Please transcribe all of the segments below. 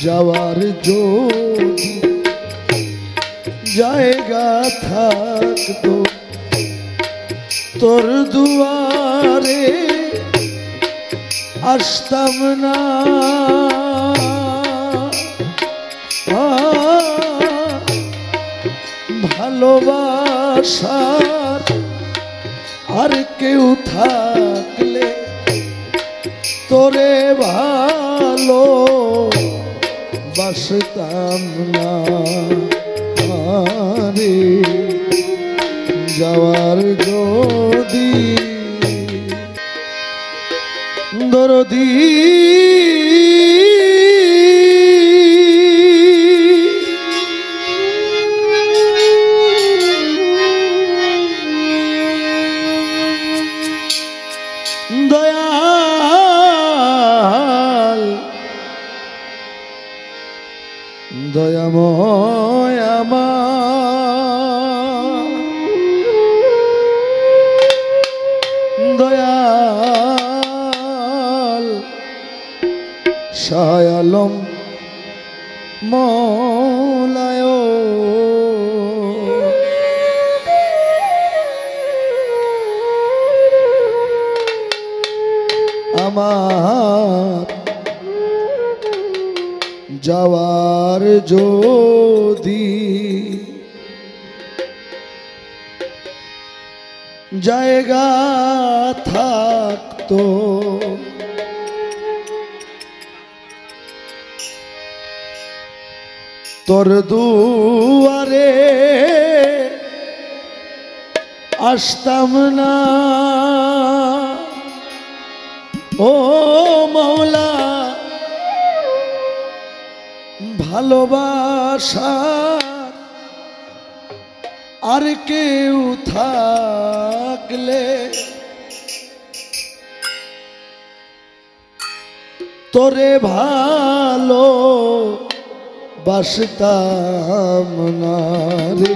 যাওয়ার যদি জায়গা থাকতো তোর দুয়ারে আসতাম না, ভালোবাসার আর কেউ থাকলে তোরে ভালো বাসতাম না রে। যাওয়ার যদি দরদি দয়াল দয়াময় আমার দয়াল শাহ আলম মৌলায় আমার যাওয়ার যদি জায়গা থাকতো তোর দুয়ারে আসতাম না, ও মৌলা ভালোবাসা আর কেউ থাকলে তোরে ভালো বাসতাম না রে।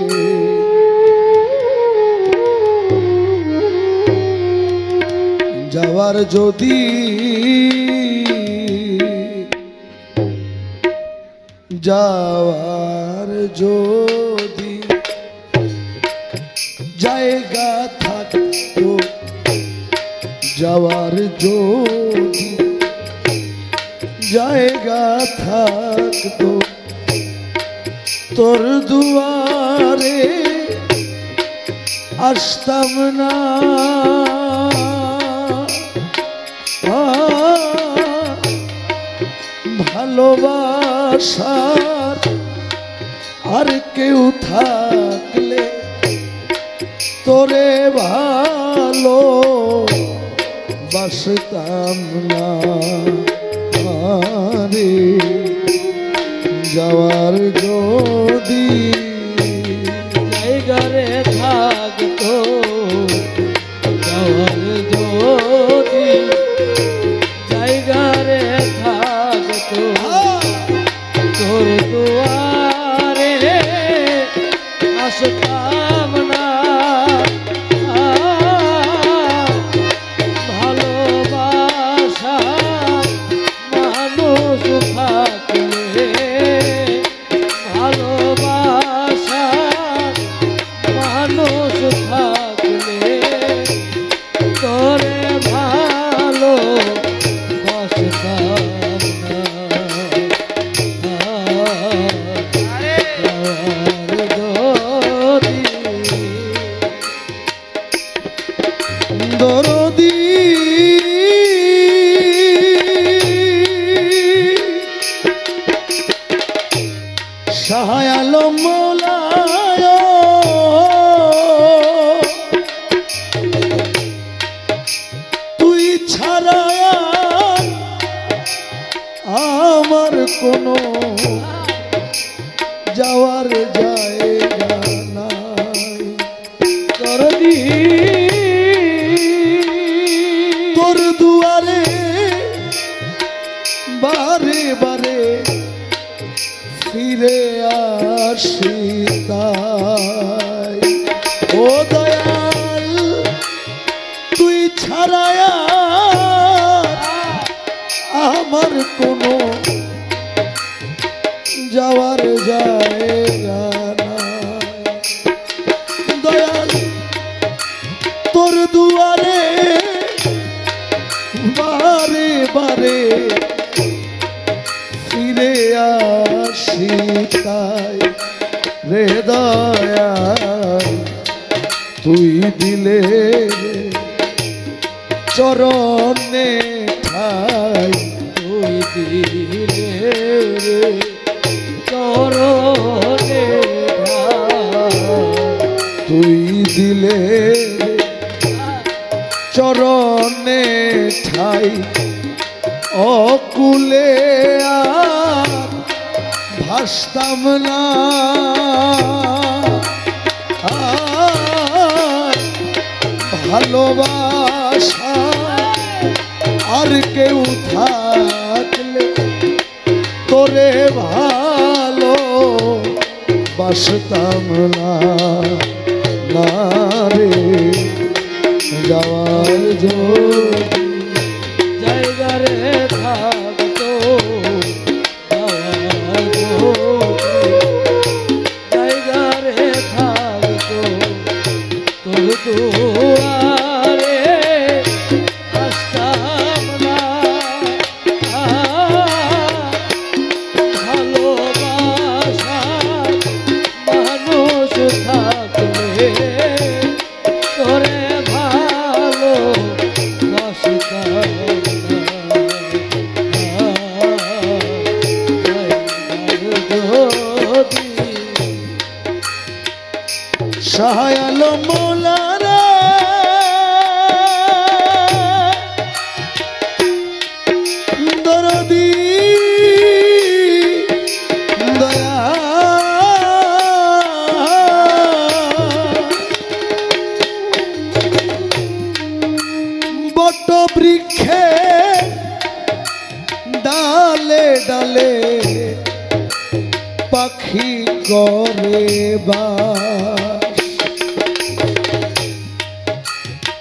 যাওয়ার যদি যাওয়ার যদি জায়গা থাকতো যাওয়ার যদি জায়গা থাকতো তোর দুয়ারে আসতাম না, ভালোবাসার আর কেউ থাকলে তোরে ভালো বাসতাম না রে। যাওয়ার যদি জায়গারে থাকতো যাওয়ার যদি জায়গারে থাকতো তোর দুয়ারে আসতাম না, ভালোবাসা মানুষ থাকলে ভালোবাসা মানুষ থাকলে তোরে ভালো বাসতাম না। দরদি শাহ আলম মৌলায় তুই ছাড়া আমার কোনো যাওয়ার জায়গা নাই। দরদি তোর দুয়ারে বারে বারে ফিরে আসি তাই, ও দয়াল তুই ছাড়া আমার কোনো যাওয়ার জায়গা নাই। দয়াল তোর দুয়ারে বারে বারে ফিরে আসি তাই রে দয়াল তুই দিলে চরণে ঠাই তুই দিলে চরণে তুই দিলে চরণে ঠাই অকুলে আর ভাসতাম না ভালোবাসা আর কেউ থাকলে তোরে ভালো বাসতাম না রে যাওয়ার যদি জায়গা রে থাকতো জায়গা রে থাকতো তোর দুয়ারে আসতাম না ভালোবাসা মানুষ থাকলে তোরে ভালো বাসতাম সহায় আলম মৌলানা দরদি দয়া বট বৃক্ষে ডালে ডালে পাখি করে বাস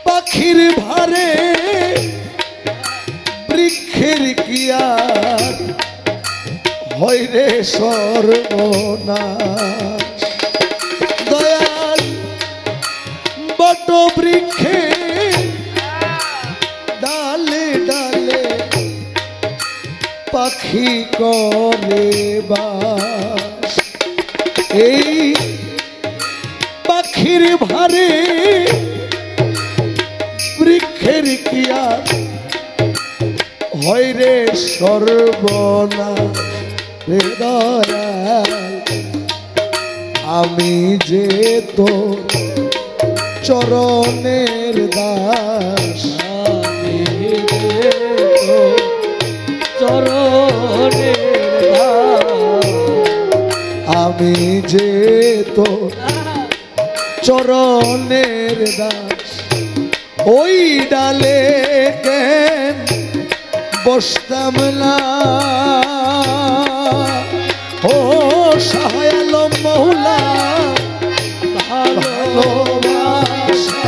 পাখির ভারে বৃক্ষের কিয়া হয় রে সর্বনাশ দয়াল বট বৃক্ষে ডালে ডালে পাখি করে বাস এই পাখির ভারে বৃক্ষের কিয়া হয় রে সর্বনাশ রে দয়াল আমি যে তোর চরণের দাস আমি যে তোর চরণের আমি যে তোর চরণের দাস ওই ডালে কেন বসতাম না ও সহায় আলম মৌলা ভালোবাসা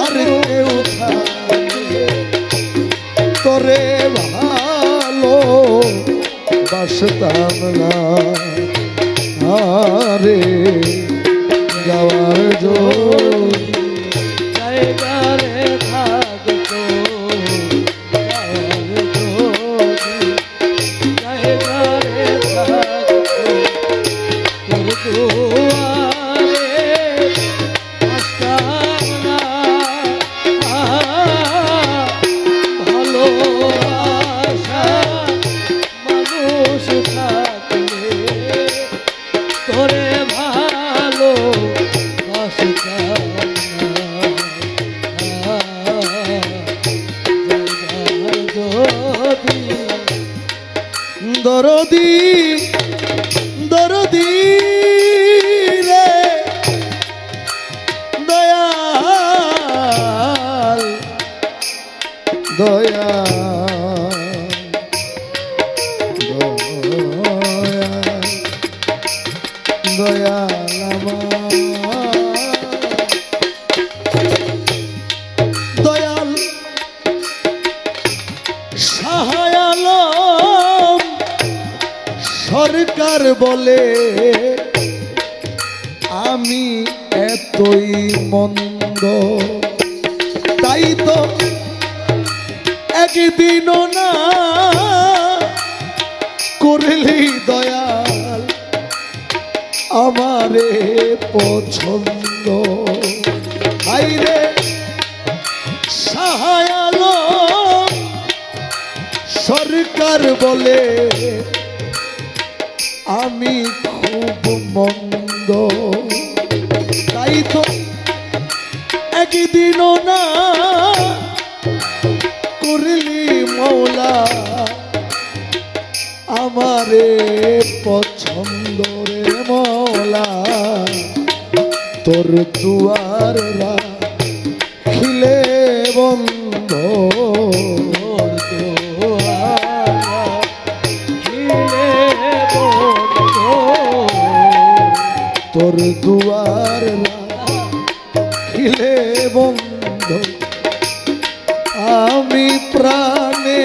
আর কেউ থাকলে তোরে ভালো বাসতাম না রে যাওয়ার যদি জায়গা রে থাকতো জায়গা রে থাকতো তোর দুয়ারে আসতাম না ভালোবাসা মানুষ থাকলে তোরে ভালো বাসতাম দরদি দরদি রে দয়াল দয়াল দয়াল আমার দয়াল সহায় আলম সরকার বলে আমি এতই মন্দ, তাই তো একদিনও না করলি দয়াল আমারে পছন্দ। আইরে সাহায়ালো সরকার বলে আমি খুব মন্দ, তাই তো একদিনও না করলি মৌলা আমারে পছন্দ রে মৌলা। তোর দুয়ার রাখিলে বন্ধ, তোর দুয়ার রাখিলে বন্ধ, আমি প্রাণে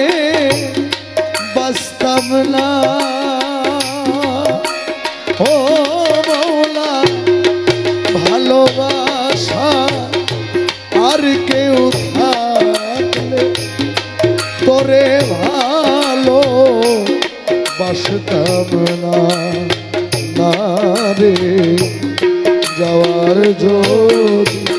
বাঁচতাম না। ও মৌলা ভালোবাসা আর কেউ থাকলে তোরে ভালো বাসতাম না, না রে যাওয়ার যদি